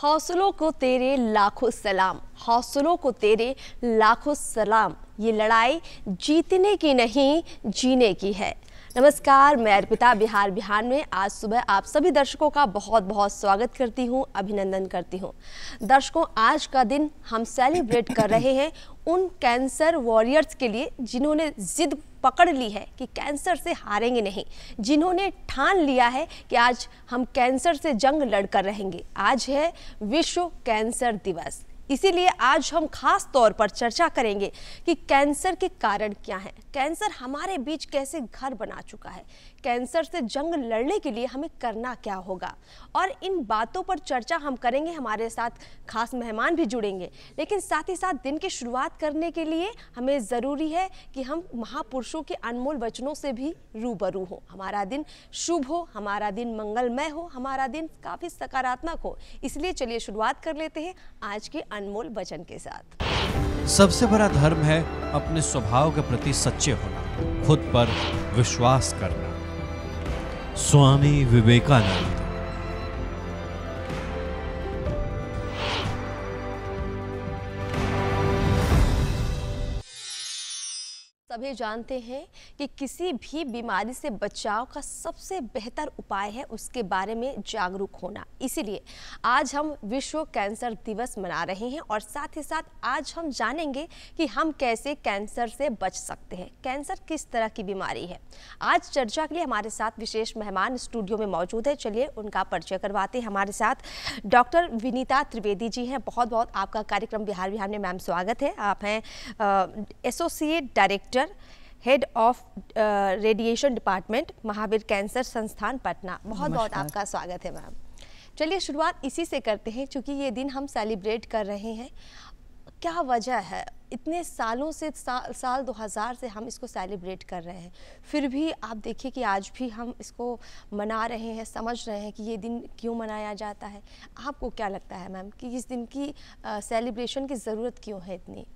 हौसलों को तेरे लाखों सलाम, हौसलों को तेरे लाखों सलाम। ये लड़ाई जीतने की नहीं जीने की है। नमस्कार, मैं अर्पिता बिहार बिहार में आज सुबह आप सभी दर्शकों का बहुत बहुत स्वागत करती हूँ, अभिनंदन करती हूँ। दर्शकों, आज का दिन हम सेलिब्रेट कर रहे हैं उन कैंसर वॉरियर्स के लिए जिन्होंने जिद पकड़ ली है कि कैंसर से हारेंगे नहीं, जिन्होंने ठान लिया है कि आज हम कैंसर से जंग लड़कर रहेंगे। आज है विश्व कैंसर दिवस, इसीलिए आज हम खास तौर पर चर्चा करेंगे कि कैंसर के कारण क्या हैं, कैंसर हमारे बीच कैसे घर बना चुका है, कैंसर से जंग लड़ने के लिए हमें करना क्या होगा। और इन बातों पर चर्चा हम करेंगे, हमारे साथ खास मेहमान भी जुड़ेंगे। लेकिन साथ ही साथ दिन की शुरुआत करने के लिए हमें ज़रूरी है कि हम महापुरुषों के अनमोल वचनों से भी रूबरू हो। हमारा दिन शुभ हो, हमारा दिन मंगलमय हो, हमारा दिन काफ़ी सकारात्मक हो। इसलिए चलिए शुरुआत कर लेते हैं आज के अनमोल वचन के साथ। सबसे बड़ा धर्म है अपने स्वभाव के प्रति सच्चे होना, खुद पर विश्वास करना। स्वामी विवेकानंद। सभी जानते हैं कि किसी भी बीमारी से बचाव का सबसे बेहतर उपाय है उसके बारे में जागरूक होना। इसीलिए आज हम विश्व कैंसर दिवस मना रहे हैं और साथ ही साथ आज हम जानेंगे कि हम कैसे कैंसर से बच सकते हैं, कैंसर किस तरह की बीमारी है। आज चर्चा के लिए हमारे साथ विशेष मेहमान स्टूडियो में मौजूद है। चलिए उनका परिचय करवाते हैं। हमारे साथ डॉक्टर विनीता त्रिवेदी जी हैं। बहुत बहुत आपका कार्यक्रम बिहार बिहार में मैम स्वागत है। आप हैं associate director, head of radiation department, Mahavir cancer संस्थान पटना। बहुत बहुत आपका स्वागत है मैम। चलिए शुरुआत इसी से करते हैं, क्योंकि ये दिन हम सेलिब्रेट कर रहे हैं। क्या वजह है, इतने सालों से साल 2000 से हम इसको सेलिब्रेट कर रहे हैं, फिर भी आप देखिए कि आज भी हम इसको मना रहे हैं, समझ रहे हैं कि ये दिन क्यों मनाया जाता है। आपको क्या लगता है मैम कि इस दिन की सेलिब्रेशन की ज़रूरत क्यों है इतनी?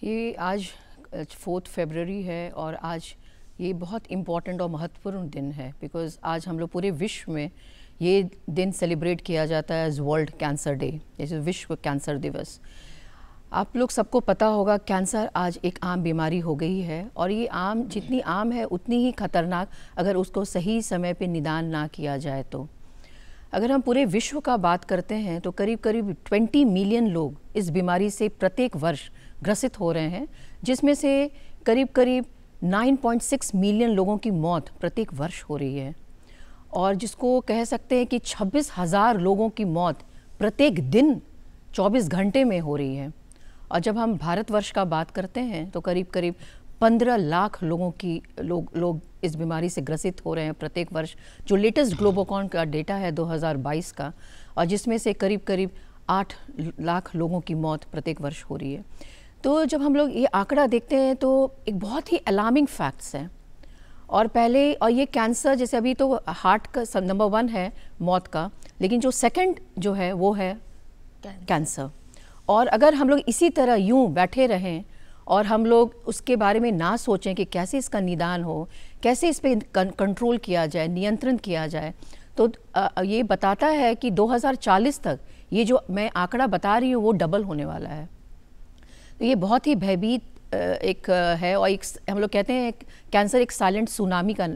ये आज 4 फरवरी है और आज ये बहुत इम्पॉर्टेंट और महत्वपूर्ण दिन है, बिकॉज़ आज हम लोग पूरे विश्व में ये दिन सेलिब्रेट किया जाता है एज वर्ल्ड कैंसर डे, जैसे विश्व कैंसर दिवस। आप लोग सबको पता होगा कैंसर आज एक आम बीमारी हो गई है और ये आम जितनी आम है उतनी ही खतरनाक अगर उसको सही समय पे निदान ना किया जाए तो। अगर हम पूरे विश्व का बात करते हैं तो करीब करीब 20 मिलियन लोग इस बीमारी से प्रत्येक वर्ष ग्रसित हो रहे हैं, जिसमें से करीब करीब 9.6 मिलियन लोगों की मौत प्रत्येक वर्ष हो रही है और जिसको कह सकते हैं कि 26,000 लोगों की मौत प्रत्येक दिन 24 घंटे में हो रही है। और जब हम भारतवर्ष का बात करते हैं तो करीब करीब 15 लाख लोगों की लोग इस बीमारी से ग्रसित हो रहे हैं प्रत्येक वर्ष, जो लेटेस्ट ग्लोबोकॉन का डेटा है 2022 का, और जिसमें से करीब करीब 8 लाख लोगों की मौत प्रत्येक वर्ष हो रही है। तो जब हम लोग ये आंकड़ा देखते हैं तो एक बहुत ही अलार्मिंग फैक्ट्स हैं। और ये कैंसर जैसे अभी तो हार्ट का नंबर 1 है मौत का, लेकिन जो सेकंड जो है वो है कैंसर। और अगर हम लोग इसी तरह यूं बैठे रहें और हम लोग उसके बारे में ना सोचें कि कैसे इसका निदान हो, कैसे इस पर कंट्रोल किया जाए, नियंत्रण किया जाए, तो ये बताता है कि 2040 तक ये जो मैं आंकड़ा बता रही हूँ वो डबल होने वाला है। तो ये बहुत ही भयभीत एक है और एक हम लोग कहते हैं कैंसर एक साइलेंट सुनामी का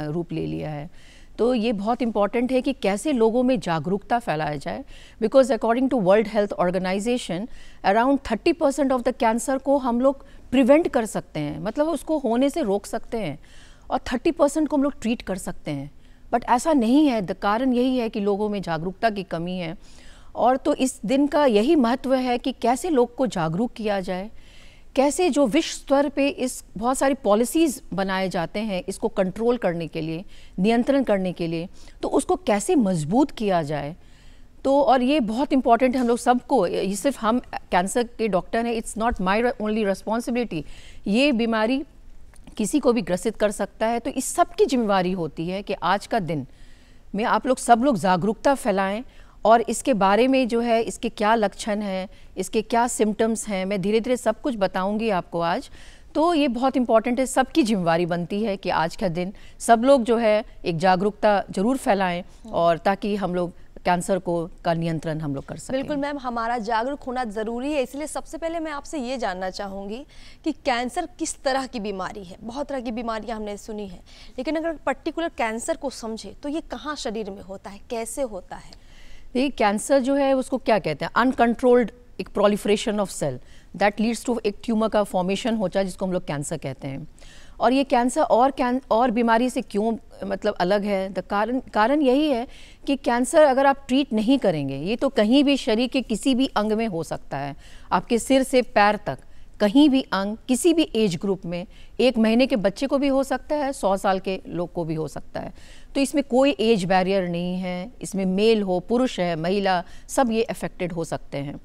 रूप ले लिया है। तो ये बहुत इम्पॉर्टेंट है कि कैसे लोगों में जागरूकता फैलाया जाए, because according to World Health Organization around 30% of the cancer को हम लोग प्रिवेंट कर सकते हैं, मतलब उसको होने से रोक सकते हैं, और 30% को हम लोग ट्रीट कर सकते हैं। बट ऐसा नहीं है। कारण यही है कि लोगों में जागरूकता की कमी है। और तो इस दिन का यही महत्व है कि कैसे लोग को जागरूक किया जाए, कैसे जो विश्व स्तर पे इस बहुत सारी पॉलिसीज़ बनाए जाते हैं इसको कंट्रोल करने के लिए, नियंत्रण करने के लिए, तो उसको कैसे मजबूत किया जाए। तो और ये बहुत इम्पॉर्टेंट है हम लोग सबको, ये सिर्फ हम कैंसर के डॉक्टर हैं, it's not my only responsibility. ये बीमारी किसी को भी ग्रसित कर सकता है, तो इस सब की जिम्मेवारी होती है कि आज का दिन में आप लोग सब लोग जागरूकता फैलाएं और इसके बारे में जो है इसके क्या लक्षण हैं, इसके क्या सिम्टम्स हैं, मैं धीरे धीरे सब कुछ बताऊंगी आपको आज। तो ये बहुत इम्पॉर्टेंट है, सबकी जिम्मेवारी बनती है कि आज का दिन सब लोग जो है एक जागरूकता जरूर फैलाएं और ताकि हम लोग कैंसर का नियंत्रण हम लोग कर सकें। बिल्कुल मैम, हमारा जागरूक होना ज़रूरी है, इसलिए सबसे पहले मैं आपसे ये जानना चाहूँगी कि कैंसर किस तरह की बीमारी है। बहुत तरह की बीमारियाँ हमने सुनी है, लेकिन अगर पर्टिकुलर कैंसर को समझे तो ये कहाँ शरीर में होता है, कैसे होता है? देखिए, कैंसर जो है उसको क्या कहते हैं, अनकंट्रोल्ड एक proliferation of cell that leads to एक ट्यूमर का फॉर्मेशन होता है, जिसको हम लोग कैंसर कहते हैं। और ये कैंसर और बीमारी से क्यों मतलब अलग है, कारण यही है कि कैंसर अगर आप ट्रीट नहीं करेंगे, ये तो कहीं भी शरीर के किसी भी अंग में हो सकता है, आपके सिर से पैर तक कहीं भी अंग, किसी भी एज ग्रुप में, 1 महीने के बच्चे को भी हो सकता है, 100 साल के लोग को भी हो सकता है। तो इसमें कोई एज बैरियर नहीं है, इसमें मेल हो, पुरुष है, महिला, सब ये अफेक्टेड हो सकते हैं।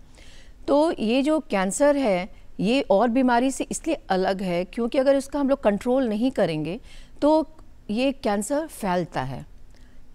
तो ये जो कैंसर है ये और बीमारी से इसलिए अलग है क्योंकि अगर इसका हम लोग कंट्रोल नहीं करेंगे तो ये कैंसर फैलता है।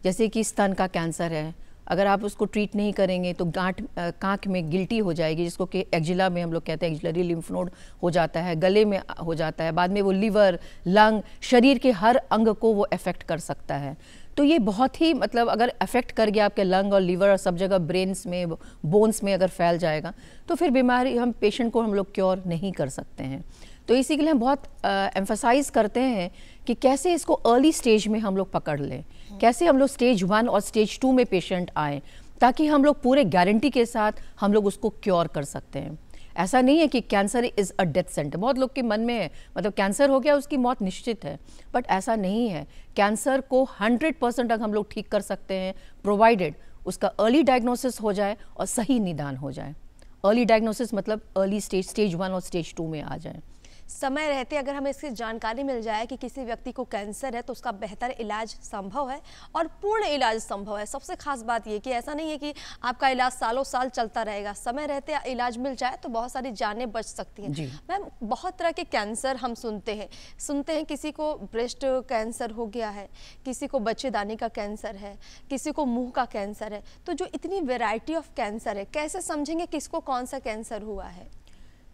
जैसे कि स्तन का कैंसर है, अगर आप उसको ट्रीट नहीं करेंगे तो गांठ कांख में गिल्टी हो जाएगी, जिसको कि एक्जिला में हम लोग कहते हैं, एक्जिलरी लिम्फ नोड हो जाता है, गले में हो जाता है, बाद में वो लिवर, लंग, शरीर के हर अंग को वो अफेक्ट कर सकता है। तो ये बहुत ही मतलब अगर अफेक्ट कर गया आपके लंग और लिवर और सब जगह, ब्रेन्स में, बोन्स में अगर फैल जाएगा तो फिर बीमारी पेशेंट को हम लोग क्योर नहीं कर सकते हैं। तो इसी के लिए हम बहुत एम्फसाइज करते हैं कि कैसे इसको अर्ली स्टेज में हम लोग पकड़ लें, कैसे हम लोग स्टेज 1 और स्टेज 2 में पेशेंट आएँ, ताकि हम लोग पूरे गारंटी के साथ हम लोग उसको क्योर कर सकते हैं। ऐसा नहीं है कि cancer is a death centre, बहुत लोग के मन में है मतलब कैंसर हो गया उसकी मौत निश्चित है, बट ऐसा नहीं है। कैंसर को 100% तक हम लोग ठीक कर सकते हैं, प्रोवाइडेड उसका अर्ली डायग्नोसिस हो जाए और सही निदान हो जाए। अर्ली डायग्नोसिस मतलब अर्ली स्टेज 1 और स्टेज 2 में आ जाए। समय रहते अगर हमें इसकी जानकारी मिल जाए कि किसी व्यक्ति को कैंसर है तो उसका बेहतर इलाज संभव है और पूर्ण इलाज संभव है। सबसे खास बात ये कि ऐसा नहीं है कि आपका इलाज सालों साल चलता रहेगा, समय रहते इलाज मिल जाए तो बहुत सारी जानें बच सकती हैं। मैम, बहुत तरह के कैंसर हम सुनते हैं, किसी को ब्रेस्ट कैंसर हो गया है, किसी को बच्चेदानी का कैंसर है, किसी को मुँह का कैंसर है। तो जो इतनी वेराइटी ऑफ कैंसर है, कैसे समझेंगे किसको कौन सा कैंसर हुआ है?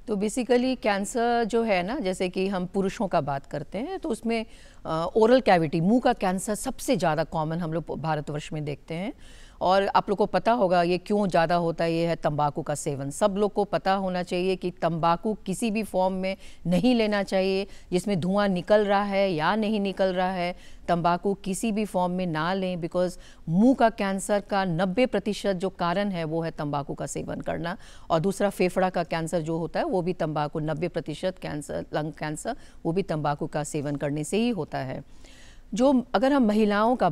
तो बेसिकली कैंसर जो है ना, जैसे कि हम पुरुषों का बात करते हैं तो उसमें ओरल कैविटी, मुंह का कैंसर सबसे ज़्यादा कॉमन हम लोग भारतवर्ष में देखते हैं। और आप लोग को पता होगा ये क्यों ज़्यादा होता है, ये है तंबाकू का सेवन। सब लोग को पता होना चाहिए कि तंबाकू किसी भी फॉर्म में नहीं लेना चाहिए, जिसमें धुआं निकल रहा है या नहीं निकल रहा है, तंबाकू किसी भी फॉर्म में ना लें, बिकॉज मुंह का कैंसर का 90% जो कारण है वो है तंबाकू का सेवन करना। और दूसरा फेफड़ा का कैंसर जो होता है वो भी तंबाकू, 90% कैंसर, लंग कैंसर, वो भी तंबाकू का सेवन करने से ही होता है। जो अगर हम महिलाएं का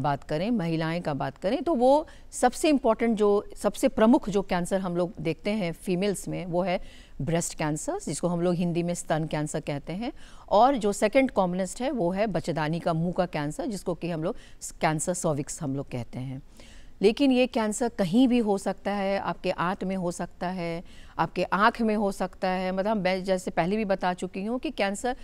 बात करें तो वो सबसे इम्पॉर्टेंट, जो सबसे प्रमुख जो कैंसर हम लोग देखते हैं फीमेल्स में वो है ब्रेस्ट कैंसर, जिसको हम लोग हिंदी में स्तन कैंसर कहते हैं। और जो सेकंड कॉमनेस्ट है वो है बच्चेदानी का मुंह का कैंसर, जिसको कि हम लोग कैंसर सर्विक्स हम लोग कहते हैं। लेकिन ये कैंसर कहीं भी हो सकता है, आपके आंत में हो सकता है, आपके आँख में हो सकता है। मतलब मैं जैसे पहले भी बता चुकी हूँ कि कैंसर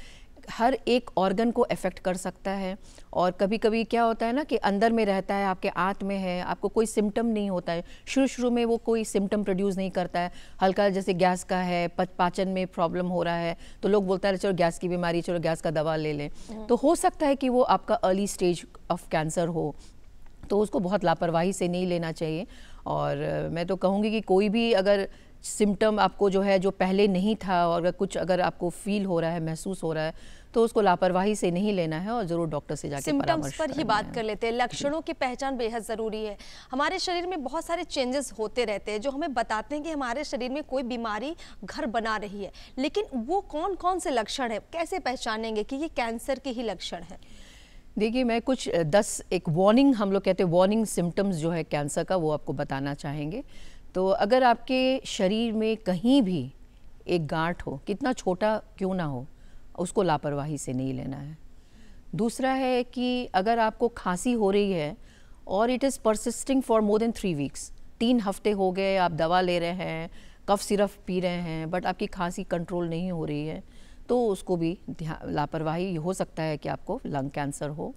हर एक ऑर्गन को अफेक्ट कर सकता है। और कभी कभी क्या होता है ना कि अंदर में रहता है, आपके आंत में है, आपको कोई सिम्टम नहीं होता है, शुरू में वो कोई सिम्टम प्रोड्यूस नहीं करता है, हल्का जैसे गैस का है, पाचन में प्रॉब्लम हो रहा है तो लोग बोलता है चलो गैस की बीमारी, चलो गैस का दवा ले लें। तो हो सकता है कि वो आपका अर्ली स्टेज ऑफ कैंसर हो, तो उसको बहुत लापरवाही से नहीं लेना चाहिए। और मैं तो कहूँगी कि कोई भी अगर सिम्टम आपको जो है, जो पहले नहीं था, और कुछ अगर आपको फील हो रहा है, महसूस हो रहा है, तो उसको लापरवाही से नहीं लेना है और ज़रूर डॉक्टर से जाके परामर्श करना है। सिम्टम्स पर ही बात कर लेते हैं। लक्षणों की पहचान बेहद ज़रूरी है। हमारे शरीर में बहुत सारे चेंजेस होते रहते हैं जो हमें बताते हैं कि हमारे शरीर में कोई बीमारी घर बना रही है, लेकिन वो कौन कौन से लक्षण है, कैसे पहचानेंगे कि ये कैंसर के ही लक्षण है? देखिए, मैं कुछ 10 एक वार्निंग हम लोग कहते हैं, वार्निंग सिम्टम्स जो है कैंसर का, वो आपको बताना चाहेंगे। तो अगर आपके शरीर में कहीं भी एक गांठ हो, कितना छोटा क्यों ना हो, उसको लापरवाही से नहीं लेना है। दूसरा है कि अगर आपको खांसी हो रही है और it is persisting for more than 3 weeks, 3 हफ्ते हो गए, आप दवा ले रहे हैं, कफ सिरप पी रहे हैं, बट आपकी खांसी कंट्रोल नहीं हो रही है, तो उसको भी लापरवाही हो सकता है कि आपको लंग कैंसर हो।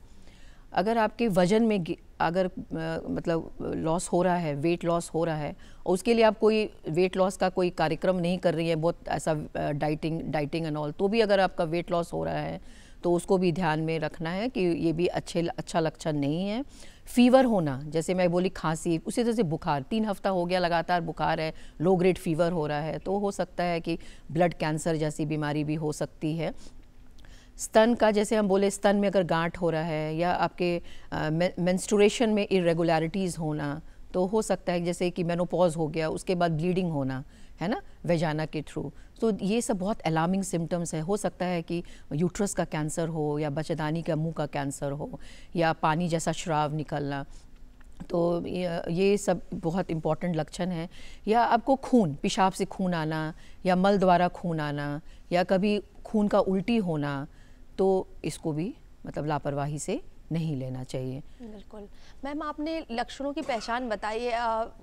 अगर आपके वज़न में अगर मतलब लॉस हो रहा है, वेट लॉस हो रहा है, और उसके लिए आप कोई वेट लॉस का कोई कार्यक्रम नहीं कर रही है, बहुत ऐसा डाइटिंग एंड ऑल, तो भी अगर आपका वेट लॉस हो रहा है तो उसको भी ध्यान में रखना है कि ये भी अच्छा लक्षण नहीं है। फीवर होना, जैसे मैं बोली खांसी, उसी तरह से बुखार, 3 हफ्ता हो गया लगातार बुखार है, लो ग्रेड फीवर हो रहा है, तो हो सकता है कि ब्लड कैंसर जैसी बीमारी भी हो सकती है। स्तन का, जैसे हम बोले स्तन में अगर गांठ हो रहा है या आपके मेंस्ट्रुएशन में इरेगुलरिटीज़ होना, तो हो सकता है जैसे कि मेनोपॉज हो गया, उसके बाद ब्लीडिंग होना, है ना, वेजाना के थ्रू। तो ये सब बहुत अलार्मिंग सिम्टम्स है। हो सकता है कि यूट्रस का कैंसर हो या बच्चेदानी का मुंह का कैंसर हो या पानी जैसा श्राव निकलना, तो ये सब बहुत इम्पॉर्टेंट लक्षण है। या आपको खून, पेशाब से खून आना या मल द्वारा खून आना या कभी खून का उल्टी होना, तो इसको भी मतलब लापरवाही से नहीं लेना चाहिए। बिल्कुल मैम, आपने लक्षणों की पहचान बताई है।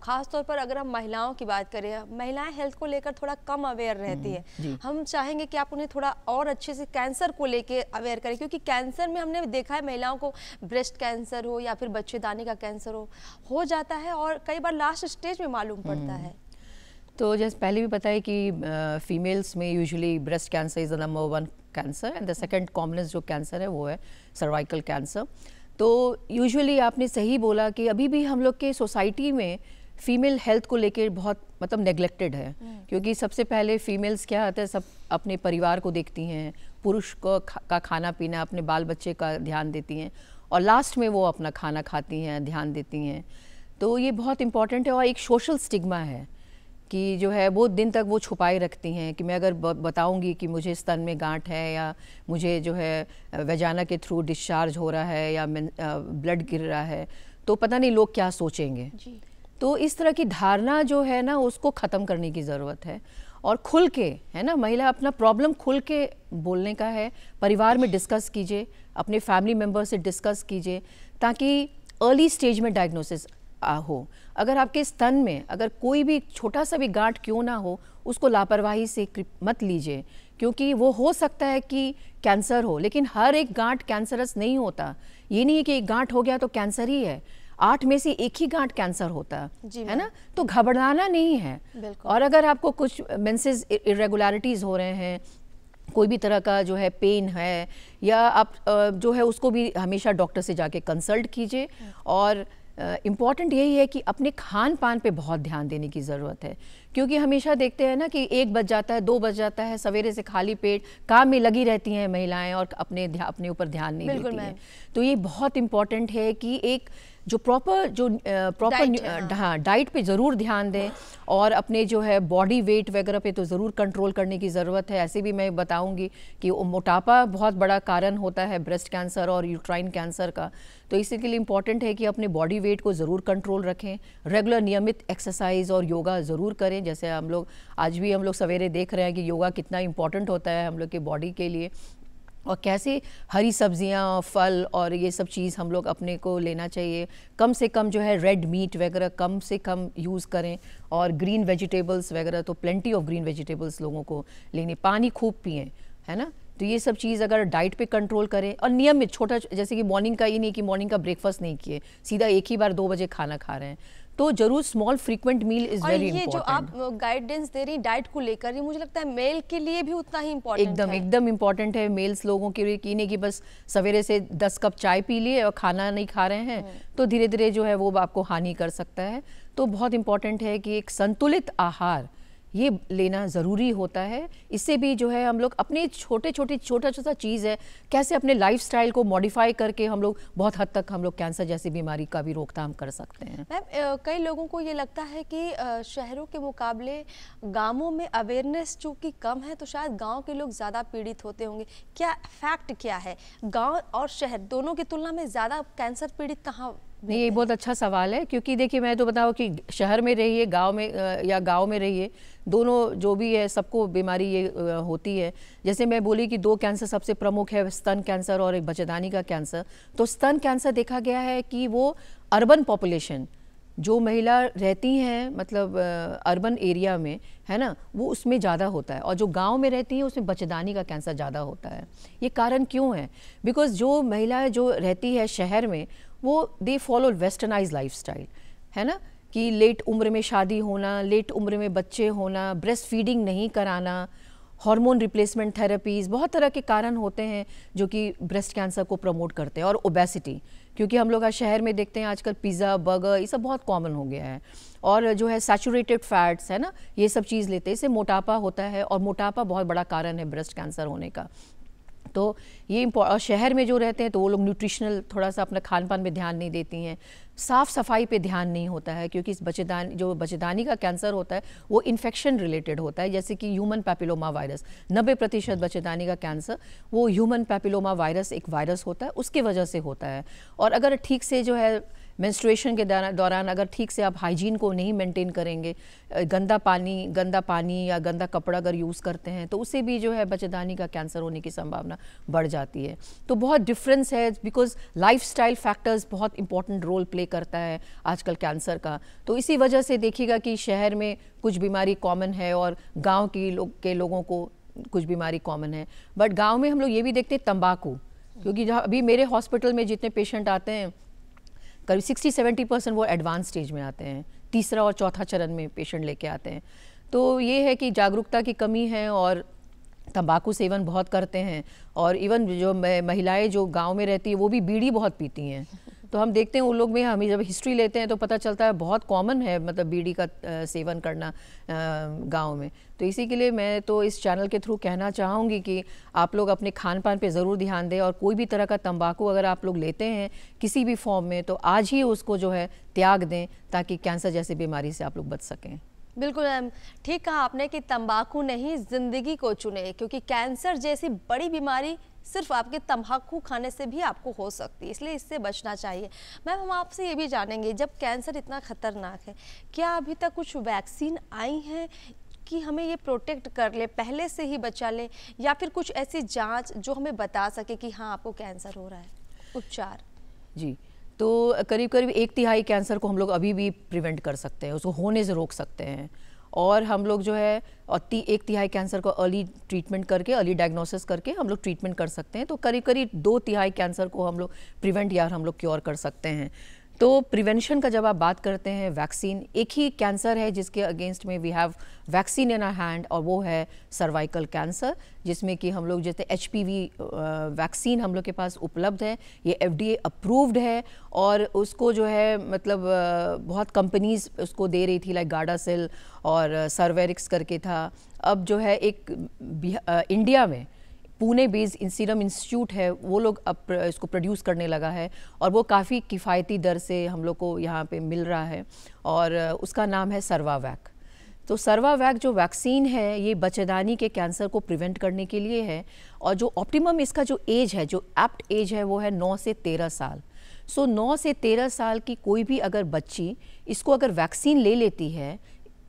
ख़ास तौर पर अगर हम महिलाओं की बात करें, महिलाएं हेल्थ को लेकर थोड़ा कम अवेयर रहती है। हम चाहेंगे कि आप उन्हें थोड़ा और अच्छे से कैंसर को लेके अवेयर करें, क्योंकि कैंसर में हमने देखा है महिलाओं को ब्रेस्ट कैंसर हो या फिर बच्चेदानी का कैंसर हो जाता है और कई बार लास्ट स्टेज में मालूम पड़ता है। तो जैसे पहले भी बताया कि फीमेल्स में usually breast cancer is the number 1 cancer and the second commonest जो कैंसर है वो है सर्वाइकल कैंसर। तो यूजुअली आपने सही बोला कि अभी भी हम लोग के सोसाइटी में फीमेल हेल्थ को लेकर बहुत मतलब नेग्लेक्टेड है, क्योंकि सबसे पहले फीमेल्स क्या होता है, सब अपने परिवार को देखती हैं, पुरुष को का खाना पीना, अपने बाल बच्चे का ध्यान देती हैं और लास्ट में वो अपना खाना खाती हैं, ध्यान देती हैं। तो ये बहुत इम्पॉर्टेंट है और एक सोशल स्टिग्मा है कि जो है बहुत दिन तक वो छुपाए रखती हैं कि मैं अगर बताऊंगी कि मुझे स्तन में गांठ है या मुझे जो है वेजाना के थ्रू डिस्चार्ज हो रहा है या ब्लड गिर रहा है, तो पता नहीं लोग क्या सोचेंगे जी। तो इस तरह की धारणा जो है ना, उसको ख़त्म करने की ज़रूरत है और खुल के, है ना, महिला अपना प्रॉब्लम खुल के बोलने का है, परिवार में डिस्कस कीजिए, अपने फैमिली मेम्बर से डिस्कस कीजिए, ताकि अर्ली स्टेज में डायग्नोसिस हो। अगर आपके स्तन में अगर कोई भी छोटा सा भी गांठ क्यों ना हो, उसको लापरवाही से मत लीजिए, क्योंकि वो हो सकता है कि कैंसर हो, लेकिन हर एक गांठ कैंसरस नहीं होता। ये नहीं है कि एक गांठ हो गया तो कैंसर ही है, 8 में से 1 ही गांठ कैंसर होता है ना, तो घबराना नहीं है। और अगर आपको कुछ मेंसेस इरेगुलरिटीज़ हो रहे हैं, कोई भी तरह का जो है पेन है, या आप जो है उसको भी हमेशा डॉक्टर से जाके कंसल्ट कीजिए। और इम्पॉर्टेंट यही है कि अपने खान पान पे बहुत ध्यान देने की ज़रूरत है, क्योंकि हमेशा देखते हैं ना कि 1 बज जाता है, 2 बज जाता है, सवेरे से खाली पेट काम में लगी रहती हैं महिलाएं और अपने ऊपर ध्यान नहीं देती हैं। तो ये बहुत इम्पॉर्टेंट है कि एक जो प्रॉपर डाइट पे ज़रूर ध्यान दें और अपने जो है बॉडी वेट वगैरह पे तो ज़रूर कंट्रोल करने की ज़रूरत है। ऐसे भी मैं बताऊंगी कि मोटापा बहुत बड़ा कारण होता है ब्रेस्ट कैंसर और यूट्राइन कैंसर का, तो इसी के लिए इम्पॉर्टेंट है कि अपने बॉडी वेट को ज़रूर कंट्रोल रखें, रेगुलर नियमित एक्सरसाइज और योगा ज़रूर करें। जैसे हम लोग आज भी हम लोग सवेरे देख रहे हैं कि योगा कितना इम्पॉर्टेंट होता है हम लोग के बॉडी के लिए, और कैसे हरी सब्जियां, फल और ये सब चीज़ हम लोग अपने को लेना चाहिए। कम से कम जो है रेड मीट वगैरह कम से कम यूज़ करें और ग्रीन वेजिटेबल्स वगैरह, तो प्लेंटी ऑफ ग्रीन वेजिटेबल्स लोगों को लेने, पानी खूब पिएं, है ना। तो ये सब चीज़ अगर डाइट पे कंट्रोल करें और नियमित छोटा, जैसे कि मॉर्निंग का, ये नहीं कि मॉर्निंग का ब्रेकफास्ट नहीं किए, सीधा एक ही बार 2 बजे खाना खा रहे हैं, तो जरूर small frequent meal is very important. ये जो आप गाइडेंस दे रही डाइट को लेकर, ये मुझे लगता है मेल के लिए भी उतना ही इम्पोर्टेंट है। एकदम इम्पॉर्टेंट है मेल्स लोगों के लिए, कि नहीं कि बस सवेरे से 10 कप चाय पी लिए और खाना नहीं खा रहे हैं, तो धीरे धीरे जो है वो आपको हानि कर सकता है। तो बहुत इम्पॉर्टेंट है कि एक संतुलित आहार ये लेना ज़रूरी होता है। इससे भी जो है हम लोग अपने छोटा छोटा चीज़ है, कैसे अपने लाइफस्टाइल को मॉडिफाई करके हम लोग बहुत हद तक हम लोग कैंसर जैसी बीमारी का भी रोकथाम कर सकते हैं। मैम, कई लोगों को ये लगता है कि शहरों के मुकाबले गांवों में अवेयरनेस चूँकि कम है, तो शायद गांव के लोग ज़्यादा पीड़ित होते होंगे। क्या फैक्ट क्या है, गाँव और शहर दोनों की तुलना में ज़्यादा कैंसर पीड़ित कहाँ? नहीं, ये बहुत अच्छा सवाल है, क्योंकि देखिए मैं तो बताऊँ कि शहर में रहिए, गांव में या गांव में रहिए, दोनों जो भी है सबको बीमारी ये होती है। जैसे मैं बोली कि 2 कैंसर सबसे प्रमुख है, स्तन कैंसर और एक बच्चेदानी का कैंसर। तो स्तन कैंसर देखा गया है कि वो अर्बन पॉपुलेशन जो महिला रहती हैं, मतलब अर्बन एरिया में, है ना, वो उसमें ज़्यादा होता है, और जो गांव में रहती हैं उसमें बच्चेदानी का कैंसर ज़्यादा होता है। ये कारण क्यों है? बिकॉज जो महिला जो रहती है शहर में, वो दे फॉलो वेस्टर्नाइज लाइफस्टाइल, है ना, कि लेट उम्र में शादी होना, लेट उम्र में बच्चे होना, ब्रेस्ट फीडिंग नहीं कराना, हार्मोन रिप्लेसमेंट थेरेपीज़, बहुत तरह के कारण होते हैं जो कि ब्रेस्ट कैंसर को प्रमोट करते हैं। और ओबेसिटी, क्योंकि हम लोग आज शहर में देखते हैं आजकल पिज़्ज़ा, बर्गर, ये सब बहुत कॉमन हो गया है। और जो है सैचुरेटेड फैट्स है ना, ये सब चीज़ लेते हैं, इससे मोटापा होता है, और मोटापा बहुत बड़ा कारण है ब्रेस्ट कैंसर होने का। तो ये और शहर में जो रहते हैं तो वो लोग न्यूट्रिशनल थोड़ा सा अपना खान पान में ध्यान नहीं देती हैं, साफ़ सफाई पे ध्यान नहीं होता है, क्योंकि इस बच्चेदानी का कैंसर होता है वो इन्फेक्शन रिलेटेड होता है। जैसे कि ह्यूमन पैपिलोमा वायरस, 90% बच्चेदानी का कैंसर वो ह्यूमन पैपिलोमा वायरस, एक वायरस होता है, उसके वजह से होता है। और अगर ठीक से जो है मेंस्ट्रुएशन के दौरान अगर ठीक से आप हाइजीन को नहीं मेंटेन करेंगे, गंदा पानी या गंदा कपड़ा अगर यूज़ करते हैं, तो उससे भी जो है बच्चेदानी का कैंसर होने की संभावना बढ़ जाती है। तो बहुत डिफरेंस है, बिकॉज लाइफस्टाइल फैक्टर्स बहुत इंपॉर्टेंट रोल प्ले करता है आजकल कैंसर का। तो इसी वजह से देखिएगा कि शहर में कुछ बीमारी कॉमन है और गाँव के लोगों को कुछ बीमारी कॉमन है। बट गाँव में हम लोग ये भी देखते हैं तंबाकू, क्योंकि जहाँ अभी मेरे हॉस्पिटल में जितने पेशेंट आते हैं करीब 60-70% वो एडवांस स्टेज में आते हैं, तीसरा और चौथा चरण में पेशेंट लेके आते हैं। तो ये है कि जागरूकता की कमी है और तंबाकू सेवन बहुत करते हैं। और इवन जो महिलाएं जो गांव में रहती है वो भी बीड़ी बहुत पीती हैं। तो हम देखते हैं उन लोग में, हम जब हिस्ट्री लेते हैं तो पता चलता है बहुत कॉमन है, मतलब बीड़ी का सेवन करना गांव में। तो इसी के लिए मैं तो इस चैनल के थ्रू कहना चाहूँगी कि आप लोग अपने खान पान पे ज़रूर ध्यान दें, और कोई भी तरह का तंबाकू अगर आप लोग लेते हैं किसी भी फॉर्म में, तो आज ही उसको जो है त्याग दें, ताकि कैंसर जैसी बीमारी से आप लोग बच सकें। बिल्कुल मैम, ठीक कहा आपने कि तंबाकू नहीं, ज़िंदगी को चुने, क्योंकि कैंसर जैसी बड़ी बीमारी सिर्फ आपके तंबाकू खाने से भी आपको हो सकती है, इसलिए इससे बचना चाहिए। मैम, हम आपसे ये भी जानेंगे, जब कैंसर इतना ख़तरनाक है, क्या अभी तक कुछ वैक्सीन आई हैं कि हमें ये प्रोटेक्ट कर ले, पहले से ही बचा ले, या फिर कुछ ऐसी जांच जो हमें बता सके कि हाँ आपको कैंसर हो रहा है? उपचार जी, तो करीब करीब 1/3 कैंसर को हम लोग अभी भी प्रिवेंट कर सकते हैं, उसको होने से रोक सकते हैं। और हम लोग जो है 1/3 कैंसर को अर्ली ट्रीटमेंट करके, अर्ली डायग्नोसिस करके हम लोग ट्रीटमेंट कर सकते हैं। तो करीब करीब 2/3 कैंसर को हम लोग प्रिवेंट या हम लोग क्योर कर सकते हैं। तो प्रिवेंशन का जब आप बात करते हैं, वैक्सीन, एक ही कैंसर है जिसके अगेंस्ट में we have vaccine in our hand, और वो है सर्वाइकल कैंसर, जिसमें कि हम लोग जैसे HPV वैक्सीन हम लोग के पास उपलब्ध है। ये FDA अप्रूव्ड है, और उसको जो है मतलब बहुत कंपनीज उसको दे रही थी, लाइक गार्डासिल और सर्वेरिक्स करके था। अब जो है एक इंडिया में पुणे बेस्ड सीरम इंस्टीट्यूट है, वो लोग अब इसको प्रोड्यूस करने लगा है, और वो काफ़ी किफ़ायती दर से हम लोग को यहाँ पे मिल रहा है, और उसका नाम है सर्वावैक। तो सर्वावैक जो वैक्सीन है, ये बच्चेदानी के कैंसर को प्रिवेंट करने के लिए है, और जो ऑप्टिमम इसका जो एज है, जो एप्ट एज है, वो है 9 से 13 साल। सो 9 से 13 साल की कोई भी अगर बच्ची इसको अगर वैक्सीन ले लेती है,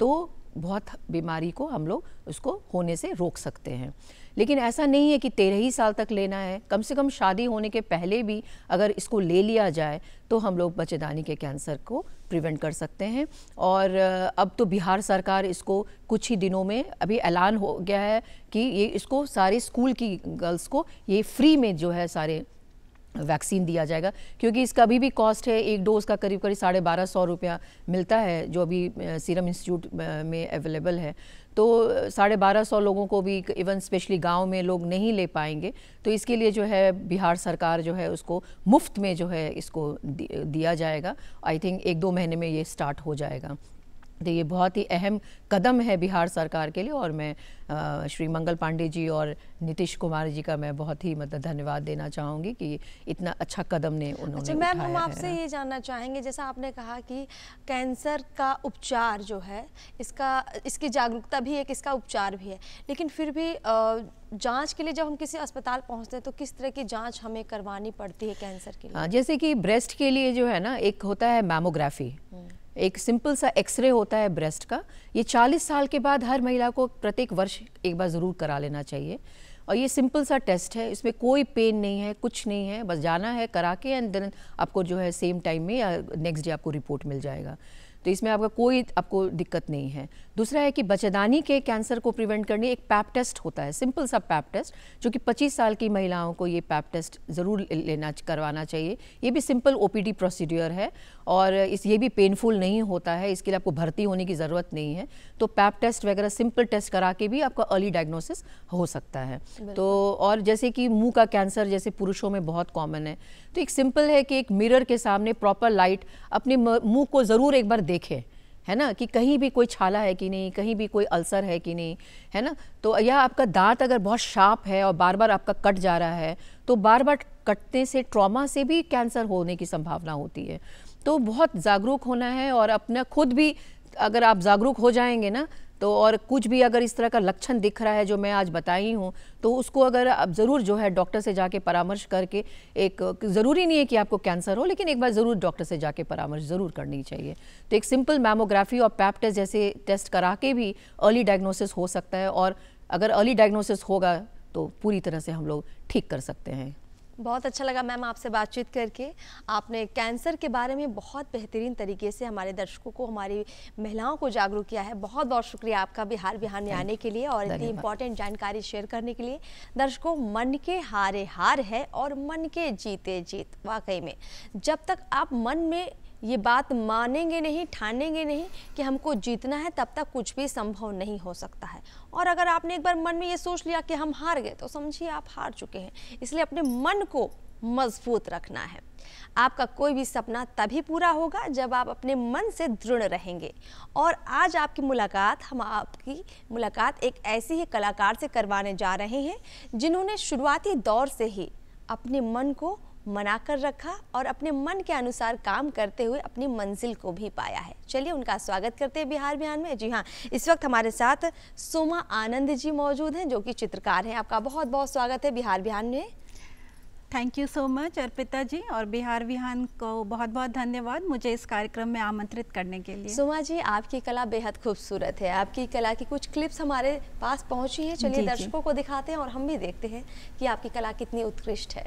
तो बहुत बीमारी को हम लोग उसको होने से रोक सकते हैं। लेकिन ऐसा नहीं है कि 13 ही साल तक लेना है, कम से कम शादी होने के पहले भी अगर इसको ले लिया जाए तो हम लोग बच्चेदानी के कैंसर को प्रिवेंट कर सकते हैं। और अब तो बिहार सरकार इसको कुछ ही दिनों में अभी ऐलान हो गया है कि ये इसको सारे स्कूल की गर्ल्स को ये फ्री में जो है सारे वैक्सीन दिया जाएगा, क्योंकि इसका अभी भी कॉस्ट है, एक डोज का करीब करीब 1250 रुपया मिलता है, जो अभी सीरम इंस्टीट्यूट में अवेलेबल है। तो 1250 लोगों को भी, इवन स्पेशली गांव में लोग नहीं ले पाएंगे, तो इसके लिए जो है बिहार सरकार जो है उसको मुफ्त में जो है इसको दिया जाएगा। आई थिंक 1-2 महीने में ये स्टार्ट हो जाएगा। तो ये बहुत ही अहम कदम है बिहार सरकार के लिए, और मैं श्री मंगल पांडे जी और नीतीश कुमार जी का मैं बहुत ही मतलब धन्यवाद देना चाहूँगी कि इतना अच्छा कदम ने उन्होंने अच्छा मैम, हम आपसे ये जानना चाहेंगे, जैसा आपने कहा कि कैंसर का उपचार जो है, इसकी जागरूकता भी है, इसका उपचार भी है, लेकिन फिर भी जांच के लिए जब हम किसी अस्पताल पहुंचते हैं तो किस तरह की जांच हमें करवानी पड़ती है कैंसर के लिए? हाँ, जैसे कि ब्रेस्ट के लिए जो है ना, एक होता है मैमोग्राफी, एक सिंपल सा एक्सरे होता है ब्रेस्ट का। ये 40 साल के बाद हर महिला को प्रत्येक वर्ष एक बार ज़रूर करा लेना चाहिए, और ये सिंपल सा टेस्ट है, इसमें कोई पेन नहीं है, कुछ नहीं है, बस जाना है, करा के, एंड देन आपको जो है सेम टाइम में या नेक्स्ट डे आपको रिपोर्ट मिल जाएगा। तो इसमें आपको दिक्कत नहीं है। दूसरा है कि बच्चेदानी के कैंसर को प्रिवेंट करने एक पैप टेस्ट होता है, सिंपल सा पैप टेस्ट, जो कि 25 साल की महिलाओं को ये पैप टेस्ट ज़रूर करवाना चाहिए। ये भी सिंपल ओपीडी प्रोसीड्यूर है और ये भी पेनफुल नहीं होता है, इसके लिए आपको भर्ती होने की ज़रूरत नहीं है। तो पैप टेस्ट वगैरह सिंपल टेस्ट करा के भी आपका अर्ली डायग्नोसिस हो सकता है। तो और जैसे कि मुंह का कैंसर जैसे पुरुषों में बहुत कॉमन है, तो एक सिंपल है कि एक मिरर के सामने प्रॉपर लाइट अपने मुंह को ज़रूर एक बार देखें, है ना, कि कहीं भी कोई छाला है कि नहीं, कहीं भी कोई अल्सर है कि नहीं, है ना। तो या आपका दांत अगर बहुत शार्प है और बार बार आपका कट जा रहा है, तो बार बार कटने से ट्रॉमा से भी कैंसर होने की संभावना होती है। तो बहुत जागरूक होना है और अपना खुद भी अगर आप जागरूक हो जाएंगे ना, तो और कुछ भी अगर इस तरह का लक्षण दिख रहा है जो मैं आज बताई हूँ, तो उसको अगर आप ज़रूर जो है डॉक्टर से जाके परामर्श करके, एक ज़रूरी नहीं है कि आपको कैंसर हो, लेकिन एक बार ज़रूर डॉक्टर से जाके परामर्श ज़रूर करनी चाहिए। तो एक सिंपल मैमोग्राफी और पैप टेस्ट जैसे टेस्ट करा के भी अर्ली डायग्नोसिस हो सकता है, और अगर अर्ली डायग्नोसिस होगा तो पूरी तरह से हम लोग ठीक कर सकते हैं। बहुत अच्छा लगा मैम आपसे बातचीत करके। आपने कैंसर के बारे में बहुत बेहतरीन तरीके से हमारे दर्शकों को, हमारी महिलाओं को जागरूक किया है। बहुत बहुत शुक्रिया आपका बिहार बिहान में आने के लिए और इतनी इम्पोर्टेंट जानकारी शेयर करने के लिए। दर्शकों, मन के हारे हार है और मन के जीते जीत। वाकई में जब तक आप मन में ये बात मानेंगे नहीं, ठानेंगे नहीं कि हमको जीतना है, तब तक कुछ भी संभव नहीं हो सकता है। और अगर आपने एक बार मन में ये सोच लिया कि हम हार गए, तो समझिए आप हार चुके हैं। इसलिए अपने मन को मजबूत रखना है। आपका कोई भी सपना तभी पूरा होगा जब आप अपने मन से दृढ़ रहेंगे। और आज हम आपकी मुलाकात एक ऐसे ही कलाकार से करवाने जा रहे हैं जिन्होंने शुरुआती दौर से ही अपने मन को मना कर रखा और अपने मन के अनुसार काम करते हुए अपनी मंजिल को भी पाया है। चलिए उनका स्वागत करते हैं बिहार बिहान में। जी हाँ, इस वक्त हमारे साथ सोमा आनंद जी मौजूद हैं, जो कि चित्रकार हैं। आपका बहुत बहुत स्वागत है बिहार बिहान में। Thank you so much Arpita ji, और बिहार बिहान को बहुत बहुत धन्यवाद मुझे इस कार्यक्रम में आमंत्रित करने के लिए। सोमा जी, आपकी कला बेहद खूबसूरत है। आपकी कला की कुछ क्लिप्स हमारे पास पहुंची हैं। चलिए दर्शकों को दिखाते हैं और हम भी देखते हैं कि आपकी कला कितनी उत्कृष्ट है।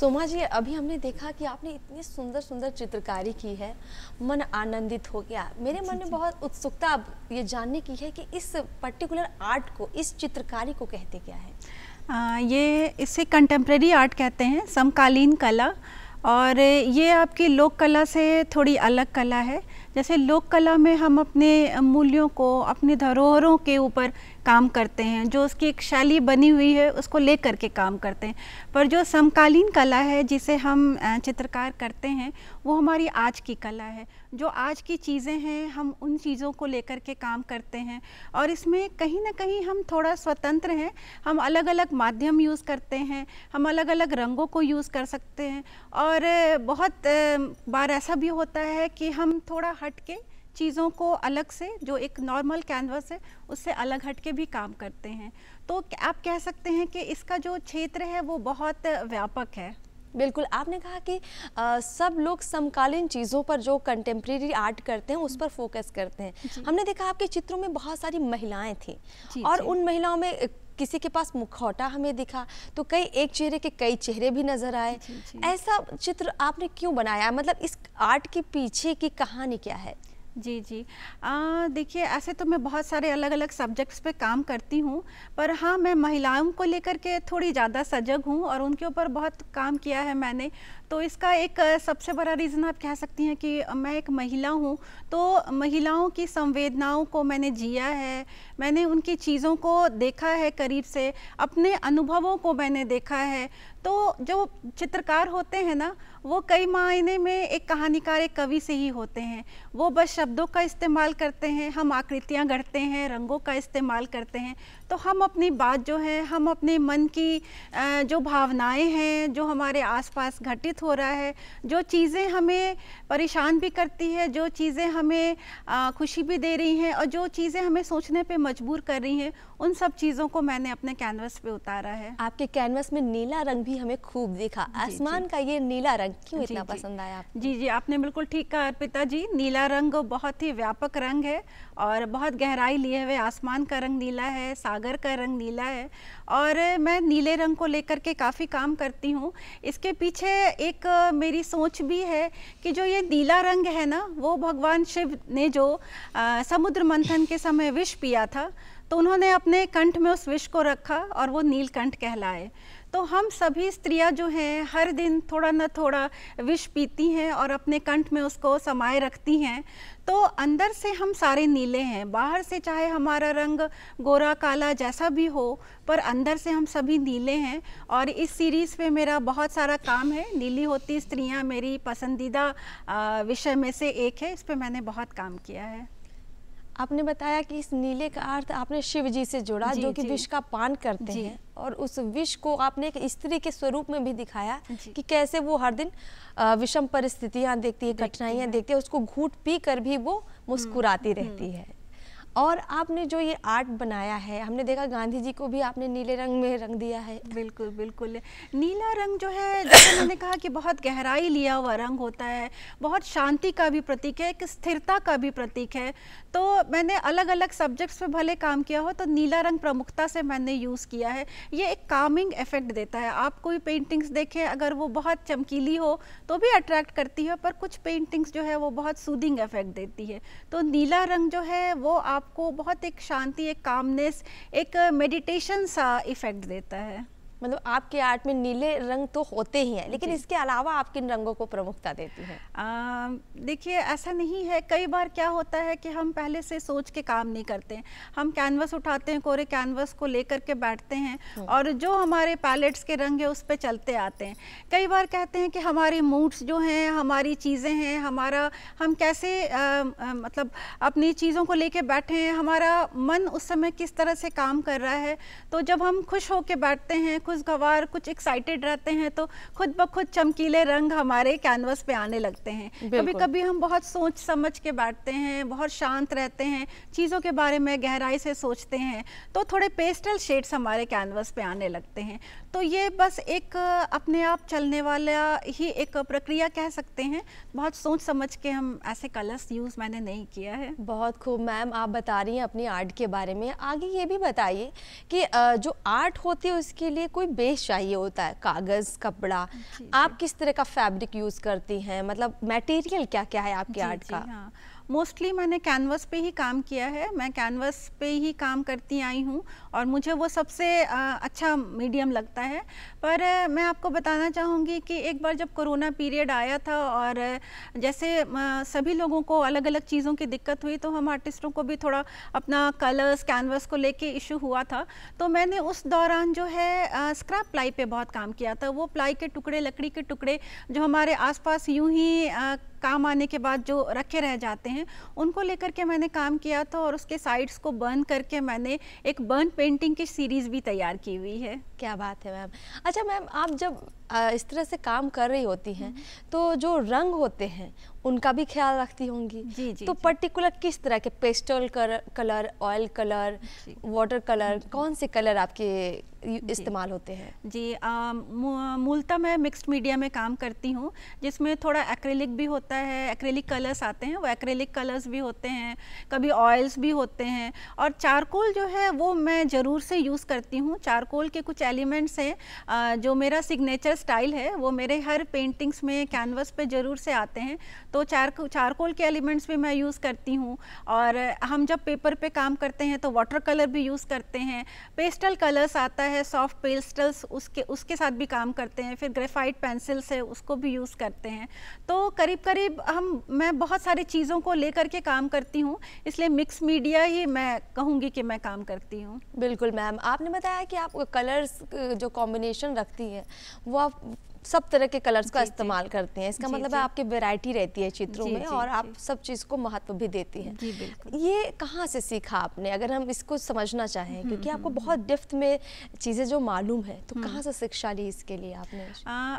सोमा जी, अभी हमने देखा कि आपने इतनी सुंदर सुंदर चित्रकारी की है, मन आनंदित हो गया। मेरे मन में बहुत उत्सुकता अब ये जानने की है कि इस पर्टिकुलर आर्ट को, इस चित्रकारी को कहते क्या है? ये इसे कंटेम्प्रेरी आर्ट कहते हैं, समकालीन कला। और ये आपकी लोक कला से थोड़ी अलग कला है। जैसे लोक कला में हम अपने मूल्यों को, अपनी धरोहरों के ऊपर काम करते हैं, जो उसकी एक शैली बनी हुई है उसको लेकर के काम करते हैं। पर जो समकालीन कला है जिसे हम चित्रकार करते हैं, वो हमारी आज की कला है। जो आज की चीज़ें हैं, हम उन चीज़ों को लेकर के काम करते हैं। और इसमें कहीं ना कहीं हम थोड़ा स्वतंत्र हैं। हम अलग अलग माध्यम यूज़ करते हैं, हम अलग अलग रंगों को यूज़ कर सकते हैं। और बहुत बार ऐसा भी होता है कि हम थोड़ा हट के चीज़ों को अलग से, जो एक नॉर्मल कैनवस है उससे अलग हट के भी काम करते हैं। तो आप कह सकते हैं कि इसका जो क्षेत्र है वो बहुत व्यापक है। बिल्कुल, आपने कहा कि सब लोग समकालीन चीज़ों पर, जो कंटेम्प्रेरी आर्ट करते हैं उस पर फोकस करते हैं। हमने देखा आपके चित्रों में बहुत सारी महिलाएं थीं और उन महिलाओं में किसी के पास मुखौटा हमें दिखा, तो कई एक चेहरे के कई चेहरे भी नजर आए। ऐसा चित्र आपने क्यों बनाया? मतलब इस आर्ट के पीछे की कहानी क्या है? जी जी, देखिए, ऐसे तो मैं बहुत सारे अलग अलग सब्जेक्ट्स पे काम करती हूँ, पर हाँ, मैं महिलाओं को लेकर के थोड़ी ज़्यादा सजग हूँ और उनके ऊपर बहुत काम किया है मैंने। तो इसका एक सबसे बड़ा रीज़न आप कह सकती हैं कि मैं एक महिला हूँ, तो महिलाओं की संवेदनाओं को मैंने जिया है, मैंने उनकी चीज़ों को देखा है करीब से, अपने अनुभवों को मैंने देखा है। तो जो चित्रकार होते हैं ना, वो कई मायने में एक कहानीकार, एक कवि से ही होते हैं। वो बस शब्दों का इस्तेमाल करते हैं, हम आकृतियाँ गढ़ते हैं, रंगों का इस्तेमाल करते हैं। तो हम अपनी बात जो है, हम अपने मन की जो भावनाएं हैं, जो हमारे आसपास घटित हो रहा है, जो चीज़ें हमें परेशान भी करती है, जो चीज़ें हमें खुशी भी दे रही हैं और जो चीज़ें हमें सोचने पे मजबूर कर रही हैं, उन सब चीज़ों को मैंने अपने कैनवस पे उतारा है। आपके कैनवस में नीला रंग भी हमें खूब दिखा। आसमान का ये नीला रंग क्यों इतना पसंद आया आपको? जी जी, आपने बिल्कुल ठीक कहा अर्पिता जी। नीला रंग बहुत ही व्यापक रंग है और बहुत गहराई लिए हुए। आसमान का रंग नीला है, सागर का रंग नीला है और मैं नीले रंग को लेकर के काफ़ी काम करती हूँ। इसके पीछे एक मेरी सोच भी है कि जो ये नीला रंग है ना, वो भगवान शिव ने जो समुद्र मंथन के समय विष पिया था, तो उन्होंने अपने कंठ में उस विष को रखा और वो नीलकंठ कहलाए। तो हम सभी स्त्रियां जो हैं, हर दिन थोड़ा न थोड़ा विष पीती हैं और अपने कंठ में उसको समाये रखती हैं। तो अंदर से हम सारे नीले हैं, बाहर से चाहे हमारा रंग गोरा काला जैसा भी हो, पर अंदर से हम सभी नीले हैं। और इस सीरीज़ पे मेरा बहुत सारा काम है। नीली होती स्त्रियां मेरी पसंदीदा विषय में से एक है। इस पे मैंने बहुत काम किया है। आपने बताया कि इस नीले का अर्थ आपने शिव जी से जोड़ा, जो कि विष का पान करते हैं, और उस विष को आपने एक स्त्री के स्वरूप में भी दिखाया कि कैसे वो हर दिन विषम परिस्थितियां देखती है, कठिनाइयां देखती है, उसको घूंट पी कर भी वो मुस्कुराती रहती है। और आपने जो ये आर्ट बनाया है, हमने देखा गांधी जी को भी आपने नीले रंग में रंग दिया है। बिल्कुल बिल्कुल, नीला रंग जो है, जैसे मैंने कहा कि बहुत गहराई लिया हुआ रंग होता है, बहुत शांति का भी प्रतीक है, एक स्थिरता का भी प्रतीक है। तो मैंने अलग अलग सब्जेक्ट्स पे भले काम किया हो, तो नीला रंग प्रमुखता से मैंने यूज़ किया है। ये एक कामिंग इफेक्ट देता है। आप कोई पेंटिंग्स देखें, अगर वो बहुत चमकीली हो तो भी अट्रैक्ट करती है, पर कुछ पेंटिंग्स जो है वो बहुत सूदिंग इफेक्ट देती है। तो नीला रंग जो है वो आपको बहुत एक शांति, एक कामनेस, एक मेडिटेशन सा इफेक्ट देता है। मतलब आपके आर्ट में नीले रंग तो होते ही हैं, लेकिन इसके अलावा आप किन रंगों को प्रमुखता देती हैं? देखिए, ऐसा नहीं है। कई बार क्या होता है कि हम पहले से सोच के काम नहीं करते हैं। हम कैनवस उठाते हैं, कोरे कैनवस को लेकर के बैठते हैं और जो हमारे पैलेट्स के रंग है उस पर चलते आते हैं। कई बार कहते हैं कि हमारे मूड्स जो हैं, हमारी चीज़ें हैं, हम कैसे मतलब अपनी चीज़ों को लेके बैठे हैं, हमारा मन उस समय किस तरह से काम कर रहा है। तो जब हम खुश होके बैठते हैं, खुशगवार, कुछ एक्साइटेड रहते हैं, तो खुद ब खुद चमकीले रंग हमारे कैनवस पे आने लगते हैं। कभी कभी हम बहुत सोच समझ के बैठते हैं, बहुत शांत रहते हैं, चीज़ों के बारे में गहराई से सोचते हैं, तो थोड़े पेस्टल शेड्स हमारे कैनवस पे आने लगते हैं। तो ये बस एक अपने आप चलने वाला ही एक प्रक्रिया कह सकते हैं। बहुत सोच समझ के हम ऐसे कलर्स यूज़ मैंने नहीं किया है। बहुत खूब मैम, आप बता रही हैं अपनी आर्ट के बारे में। आगे ये भी बताइए कि जो आर्ट होती है उसके लिए कोई कोई बेस चाहिए होता है, कागज़, कपड़ा। आप किस तरह का फैब्रिक यूज़ करती हैं, मतलब मटेरियल क्या क्या है आपके आर्ट का? हाँ, मोस्टली मैंने कैनवस पे ही काम किया है, मैं कैनवस पे ही काम करती आई हूँ और मुझे वो सबसे अच्छा मीडियम लगता है। पर मैं आपको बताना चाहूँगी कि एक बार जब कोरोना पीरियड आया था और जैसे सभी लोगों को अलग अलग चीज़ों की दिक्कत हुई, तो हम आर्टिस्टों को भी थोड़ा अपना कलर्स कैनवस को लेके इशू हुआ था। तो मैंने उस दौरान जो है स्क्रैप प्लाई पे बहुत काम किया था। वो प्लाई के टुकड़े, लकड़ी के टुकड़े जो हमारे आसपास यूं ही काम आने के बाद जो रखे रह जाते हैं, उनको लेकर के मैंने काम किया था और उसके साइड्स को बर्न करके मैंने एक बर्न पेंटिंग की सीरीज़ भी तैयार की हुई है। क्या बात है मैम। अच्छा मैम, आप जब इस तरह से काम कर रही होती हैं तो जो रंग होते हैं उनका भी ख्याल रखती होंगी? जी जी। तो पर्टिकुलर किस तरह के, pastel colour, oil colour, water colour, कौन से कलर आपके इस्तेमाल होते हैं? जी, मूलतः मैं मिक्स्ड मीडिया में काम करती हूँ, जिसमें थोड़ा एक्रेलिक भी होता है, एक्रेलिक कलर्स आते हैं, वो एक्रेलिक कलर्स भी होते हैं, कभी ऑयल्स भी होते हैं, और चारकोल जो है वो मैं ज़रूर से यूज़ करती हूँ। चारकोल के कुछ एलिमेंट्स हैं जो मेरा सिग्नेचर स्टाइल है, वो मेरे हर पेंटिंग्स में कैनवस पे ज़रूर से आते हैं, तो चारकोल के एलिमेंट्स भी मैं यूज़ करती हूँ। और हम जब पेपर पे काम करते हैं तो वाटर कलर भी यूज़ करते हैं, पेस्टल कलर्स आता है, सॉफ्ट पेस्टल्स, उसके साथ भी काम करते हैं, फिर ग्रेफाइट पेंसिल्स है उसको भी यूज़ करते हैं। तो करीब करीब मैं बहुत सारी चीज़ों को लेकर के काम करती हूँ, इसलिए मिक्स मीडिया ही मैं कहूँगी कि मैं काम करती हूँ। बिल्कुल मैम, आपने बताया कि आप कलर्स जो कॉम्बिनेशन रखती हैं वो आप सब तरह के कलर्स का इस्तेमाल करते हैं, इसका मतलब है आपकी वैरायटी रहती है चित्रों में और आप सब चीज़ को महत्व भी देती हैं। जी बिल्कुल। ये कहाँ से सीखा आपने, अगर हम इसको समझना चाहें, क्योंकि आपको बहुत डेप्थ में चीज़ें जो मालूम है, तो कहाँ से शिक्षा ली इसके लिए आपने?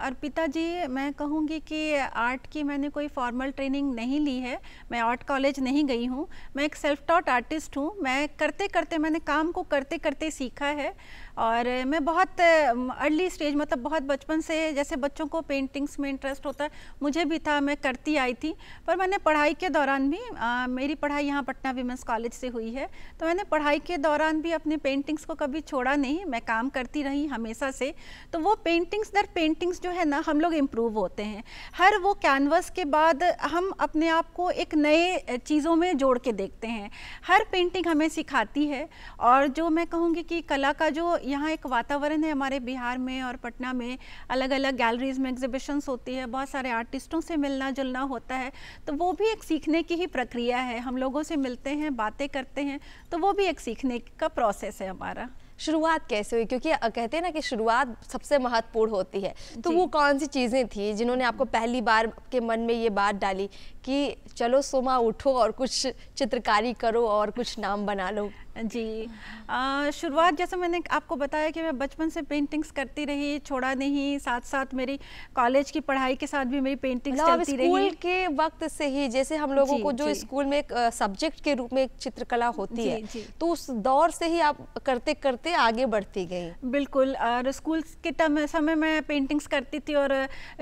अर्पिता जी, मैं कहूँगी कि आर्ट की मैंने कोई फॉर्मल ट्रेनिंग नहीं ली है, मैं आर्ट कॉलेज नहीं गई हूँ, मैं एक सेल्फ टॉट आर्टिस्ट हूँ। मैं करते करते, मैंने काम को करते करते सीखा है। और मैं बहुत अर्ली स्टेज, मतलब बहुत बचपन से, जैसे बच्चों को पेंटिंग्स में इंटरेस्ट होता है, मुझे भी था, मैं करती आई थी। पर मैंने पढ़ाई के दौरान भी, मेरी पढ़ाई यहाँ पटना विमेंस कॉलेज से हुई है, तो मैंने पढ़ाई के दौरान भी अपने पेंटिंग्स को कभी छोड़ा नहीं, मैं काम करती रही हमेशा से। तो वो पेंटिंग्स दर पेंटिंग्स जो है ना, हम लोग इम्प्रूव होते हैं। हर वो कैनवस के बाद हम अपने आप को एक नए चीज़ों में जोड़ के देखते हैं। हर पेंटिंग हमें सिखाती है। और जो मैं कहूँगी कि कला का जो यहाँ एक वातावरण है हमारे बिहार में और पटना में, अलग अलग गैलरीज में एग्जिबिशंस होती है, बहुत सारे आर्टिस्टों से मिलना जुलना होता है, तो वो भी एक सीखने की ही प्रक्रिया है। हम लोगों से मिलते हैं, बातें करते हैं, तो वो भी एक सीखने का प्रोसेस है हमारा। शुरुआत कैसे हुई, क्योंकि कहते हैं ना कि शुरुआत सबसे महत्वपूर्ण होती है, तो वो कौन सी चीज़ें थी जिन्होंने आपको पहली बार के मन में ये बात डाली कि चलो सोमा उठो और कुछ चित्रकारी करो और कुछ नाम बना लो? जी, शुरुआत जैसे मैंने आपको बताया कि मैं बचपन से पेंटिंग्स करती रही, छोड़ा नहीं, साथ साथ मेरी कॉलेज की पढ़ाई के साथ भी मेरी पेंटिंग्स चलती रही। स्कूल के वक्त से ही, जैसे हम लोगों को जो स्कूल में एक सब्जेक्ट के रूप में एक चित्रकला होती है, तो उस दौर से ही आप करते करते आगे बढ़ती गई? बिल्कुल, और स्कूल के समय मैं पेंटिंग्स करती थी और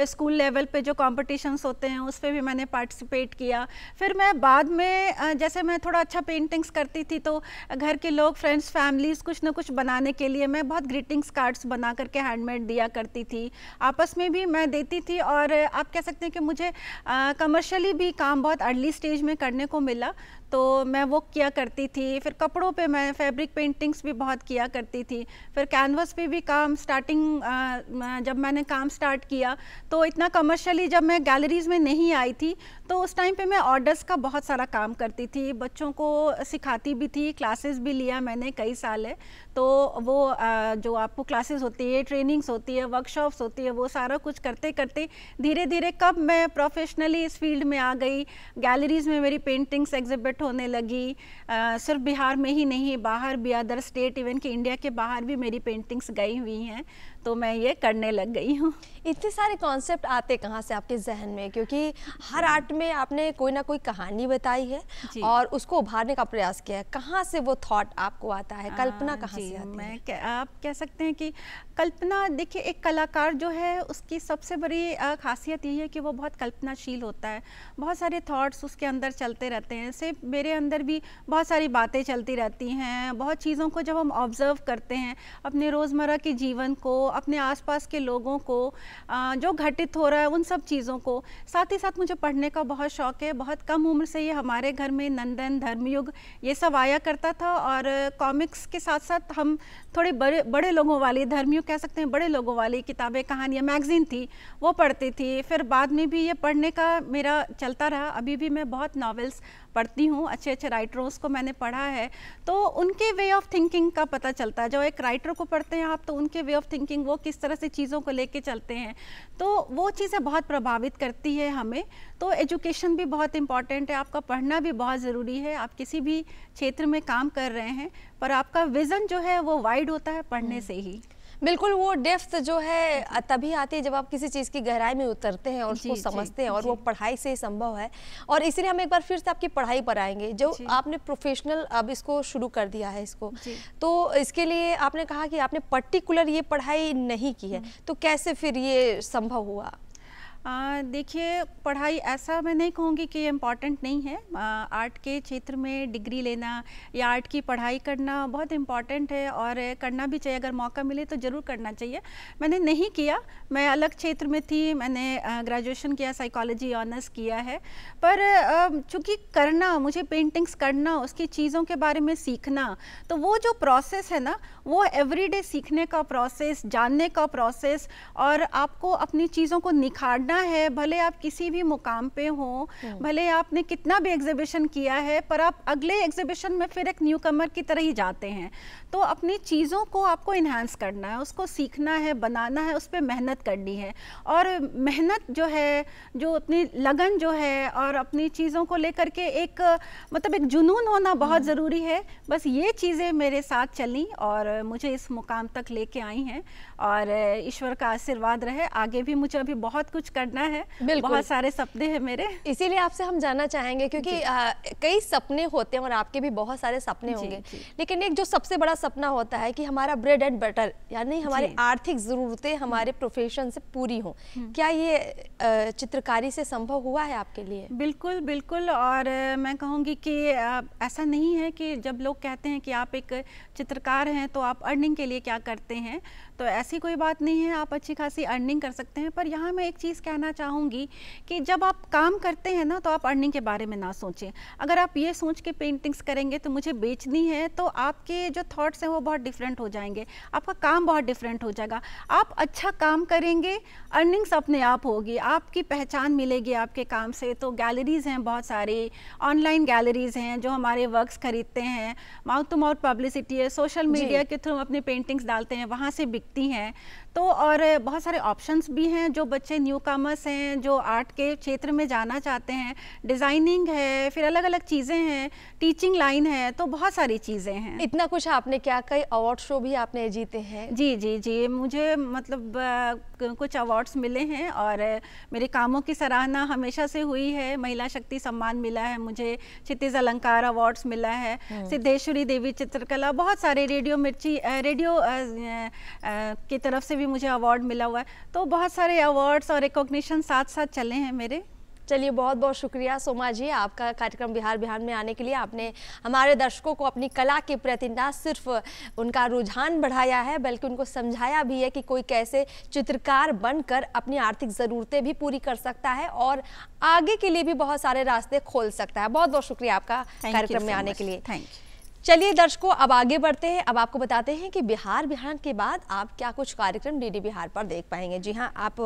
स्कूल लेवल पे जो कॉम्पिटिशन्स होते हैं उस पर भी मैंने पार्टिसिपेट किया। फिर मैं बाद में जैसे मैं थोड़ा अच्छा पेंटिंग्स करती थी, तो घर के लोग, फ्रेंड्स, फैमिलीज कुछ ना कुछ बनाने के लिए मैं बहुत ग्रीटिंग्स कार्ड्स बना करके हैंडमेड दिया करती थी, आपस में भी मैं देती थी। और आप कह सकते हैं कि मुझे कमर्शियली भी काम बहुत अर्ली स्टेज में करने को मिला, तो मैं वो किया करती थी। फिर कपड़ों पे मैं फैब्रिक पेंटिंग्स भी बहुत किया करती थी। फिर कैनवस पे भी काम, स्टार्टिंग जब मैंने काम स्टार्ट किया तो इतना कमर्शियली जब मैं गैलरीज में नहीं आई थी, तो उस टाइम पे मैं ऑर्डर्स का बहुत सारा काम करती थी, बच्चों को सिखाती भी थी, क्लासेस भी लिया मैंने कई साल है। तो वो जो आपको क्लासेस होती है, ट्रेनिंग्स होती है, वर्कशॉप्स होती है, वो सारा कुछ करते करते धीरे धीरे कब मैं प्रोफेशनली इस फील्ड में आ गई, गैलरीज में मेरी पेंटिंग्स एग्जिबिट होने लगी। सिर्फ बिहार में ही नहीं, बाहर भी, अदर स्टेट, इवन कि इंडिया के बाहर भी मेरी पेंटिंग्स गई हुई हैं, तो मैं ये करने लग गई हूँ। इतने सारे कॉन्सेप्ट आते कहाँ से आपके जहन में, क्योंकि हर आर्ट में आपने कोई ना कोई कहानी बताई है और उसको उभारने का प्रयास किया है, कहाँ से वो थॉट आपको आता है, कल्पना कहाँ से आती है? आप कह सकते हैं कि कल्पना, देखिए एक कलाकार जो है उसकी सबसे बड़ी खासियत यही है कि वो बहुत कल्पनाशील होता है, बहुत सारे थॉट्स उसके अंदर चलते रहते हैं। सिर्फ मेरे अंदर भी बहुत सारी बातें चलती रहती हैं, बहुत चीज़ों को जब हम ऑब्जर्व करते हैं, अपने रोज़मर्रा के जीवन को, अपने आसपास के लोगों को, जो घटित हो रहा है उन सब चीज़ों को। साथ ही साथ मुझे पढ़ने का बहुत शौक़ है। बहुत कम उम्र से ये हमारे घर में नंदन, धर्मयुग ये सब आया करता था, और कॉमिक्स के साथ साथ हम थोड़े बड़े लोगों वाली, धर्मयुग कह सकते हैं, बड़े लोगों वाली किताबें, कहानियाँ, मैगज़ीन थी वो पढ़ती थी। फिर बाद में भी ये पढ़ने का मेरा चलता रहा। अभी भी मैं बहुत नॉवेल्स पढ़ती हूँ, अच्छे अच्छे राइटर्स को मैंने पढ़ा है, तो उनके वे ऑफ थिंकिंग का पता चलता है। जब एक राइटर को पढ़ते हैं आप, तो उनके वे ऑफ थिंकिंग, वो किस तरह से चीज़ों को लेके चलते हैं, तो वो चीज़ें बहुत प्रभावित करती है हमें। तो एजुकेशन भी बहुत इम्पॉर्टेंट है, आपका पढ़ना भी बहुत ज़रूरी है। आप किसी भी क्षेत्र में काम कर रहे हैं, पर आपका विज़न जो है वो वाइड होता है पढ़ने से ही। बिल्कुल, वो डेप्थ जो है तभी आती है जब आप किसी चीज़ की गहराई में उतरते हैं और उसको समझते हैं, और वो पढ़ाई से ही संभव है। और इसीलिए हम एक बार फिर से आपकी पढ़ाई पर आएंगे, जो आपने प्रोफेशनल अब इसको शुरू कर दिया है इसको, तो इसके लिए आपने कहा कि आपने पर्टिकुलर ये पढ़ाई नहीं की है, तो कैसे फिर ये संभव हुआ? देखिए, पढ़ाई ऐसा मैं नहीं कहूँगी कि ये इम्पॉर्टेंट नहीं है। आर्ट के क्षेत्र में डिग्री लेना या आर्ट की पढ़ाई करना बहुत इम्पॉर्टेंट है, और करना भी चाहिए। अगर मौका मिले तो ज़रूर करना चाहिए। मैंने नहीं किया, मैं अलग क्षेत्र में थी। मैंने ग्रेजुएशन किया, साइकोलॉजी ऑनर्स किया है, पर चूँकि करना, मुझे पेंटिंग्स करना, उसकी चीज़ों के बारे में सीखना, तो वो जो प्रोसेस है ना, वो एवरीडे सीखने का प्रोसेस, जानने का प्रोसेस, और आपको अपनी चीज़ों को निखारना है। भले आप किसी भी मुकाम पे हो, भले आपने कितना भी एग्जीबिशन किया है, पर आप अगले एग्जीबिशन में फिर एक न्यू कमर की तरह ही जाते हैं। तो अपनी चीज़ों को आपको इन्हांस करना है, उसको सीखना है, बनाना है, उस पर मेहनत करनी है। और मेहनत जो है, जो अपनी लगन जो है, और अपनी चीज़ों को लेकर के एक मतलब एक जुनून होना बहुत ज़रूरी है। बस ये चीज़ें मेरे साथ चली और मुझे इस मुकाम तक लेके आई हैं, और ईश्वर का आशीर्वाद रहे। आगे भी मुझे अभी बहुत कुछ करना है, बहुत सारे सपने हैं मेरे। इसीलिए आपसे हम जानना चाहेंगे, क्योंकि कई सपने होते हैं और आपके भी बहुत सारे सपने होंगे, लेकिन एक जो सबसे बड़ा सपना होता है कि हमारा ब्रेड एंड बटर, यानी हमारी आर्थिक ज़रूरतें हमारे प्रोफेशन से पूरी हों। क्या ये चित्रकारी से संभव हुआ है आपके लिए? बिल्कुल बिल्कुल। और मैं कहूँगी कि ऐसा नहीं है कि जब लोग कहते हैं कि आप एक चित्रकार हैं तो आप अर्निंग के लिए क्या करते हैं, तो ऐसी कोई बात नहीं है। आप अच्छी खासी अर्निंग कर सकते हैं। पर यहाँ मैं एक चीज़ कहना चाहूँगी कि जब आप काम करते हैं ना, तो आप अर्निंग के बारे में ना सोचें। अगर आप ये सोच के पेंटिंग्स करेंगे तो मुझे बेचनी है, तो आपके जो थॉट्स हैं वो बहुत डिफरेंट हो जाएंगे, आपका काम बहुत डिफरेंट हो जाएगा। आप अच्छा काम करेंगे, अर्निंग्स अपने आप होगी, आपकी पहचान मिलेगी आपके काम से। तो गैलरीज़ हैं बहुत सारी, ऑनलाइन गैलरीज़ हैं जो हमारे वर्क्स खरीदते हैं, माउथ टू माउथ पब्लिसिटी है, सोशल मीडिया के थ्रू अपने पेंटिंग्स डालते हैं, वहाँ से बिकती हैं। तो और बहुत सारे ऑप्शंस भी हैं। जो बच्चे न्यू कमर्स हैं, जो आर्ट के क्षेत्र में जाना चाहते हैं, डिज़ाइनिंग है, फिर अलग अलग चीज़ें हैं, टीचिंग लाइन है, तो बहुत सारी चीज़ें हैं। इतना कुछ आपने क्या, कई अवार्ड शो भी आपने जीते हैं? जी जी जी, मुझे मतलब कुछ अवार्ड्स मिले हैं, और मेरे कामों की सराहना हमेशा से हुई है। महिला शक्ति सम्मान मिला है मुझे, क्षितिज अलंकार अवार्ड्स मिला है, सिद्धेश्वरी देवी चित्रकला, बहुत सारे, रेडियो मिर्ची रेडियो की तरफ से भी मुझे अवार्ड मिला हुआ है। तो बहुत सारे अवार्ड्स और रिकॉग्निशन साथ साथ चले हैं मेरे। चलिए, बहुत बहुत शुक्रिया सोमा जी आपका कार्यक्रम बिहार बिहान में आने के लिए। आपने हमारे दर्शकों को अपनी कला के प्रति न सिर्फ उनका रुझान बढ़ाया है, बल्कि उनको समझाया भी है कि कोई कैसे चित्रकार बनकर अपनी आर्थिक ज़रूरतें भी पूरी कर सकता है और आगे के लिए भी बहुत सारे रास्ते खोल सकता है। बहुत बहुत शुक्रिया आपका कार्यक्रम में आने के लिए। Thank you. चलिए दर्शकों, अब आगे बढ़ते हैं। अब आपको बताते हैं कि बिहार बिहान के बाद आप क्या कुछ कार्यक्रम डीडी बिहार पर देख पाएंगे। जी हाँ, आप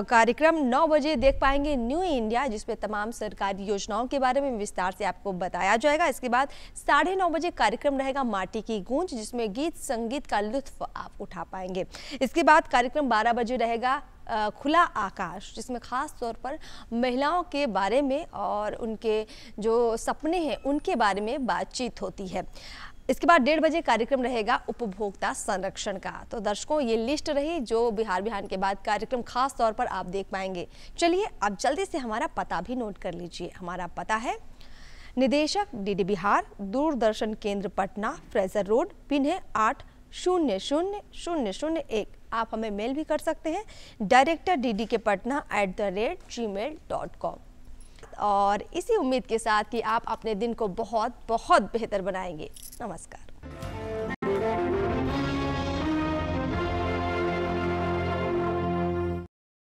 कार्यक्रम 9 बजे देख पाएंगे न्यू इंडिया, जिसमें तमाम सरकारी योजनाओं के बारे में विस्तार से आपको बताया जाएगा। इसके बाद 9:30 बजे कार्यक्रम रहेगा माटी की गूंज, जिसमें गीत संगीत का लुत्फ आप उठा पाएंगे। इसके बाद कार्यक्रम 12 बजे रहेगा खुला आकाश, जिसमें खास तौर पर महिलाओं के बारे में और उनके जो सपने हैं उनके बारे में बातचीत होती है। इसके बाद 1:30 बजे कार्यक्रम रहेगा उपभोक्ता संरक्षण का। तो दर्शकों, ये लिस्ट रही जो बिहार बिहान के बाद कार्यक्रम खास तौर पर आप देख पाएंगे। चलिए अब जल्दी से हमारा पता भी नोट कर लीजिए। हमारा पता है निदेशक डीडी बिहार, दूरदर्शन केंद्र पटना, फ्रेजर रोड, पिन्हे 8000001। आप हमें मेल भी कर सकते हैं director@gmail.com। और इसी उम्मीद के साथ कि आप अपने दिन को बहुत बहुत बेहतर बनाएंगे। नमस्कार।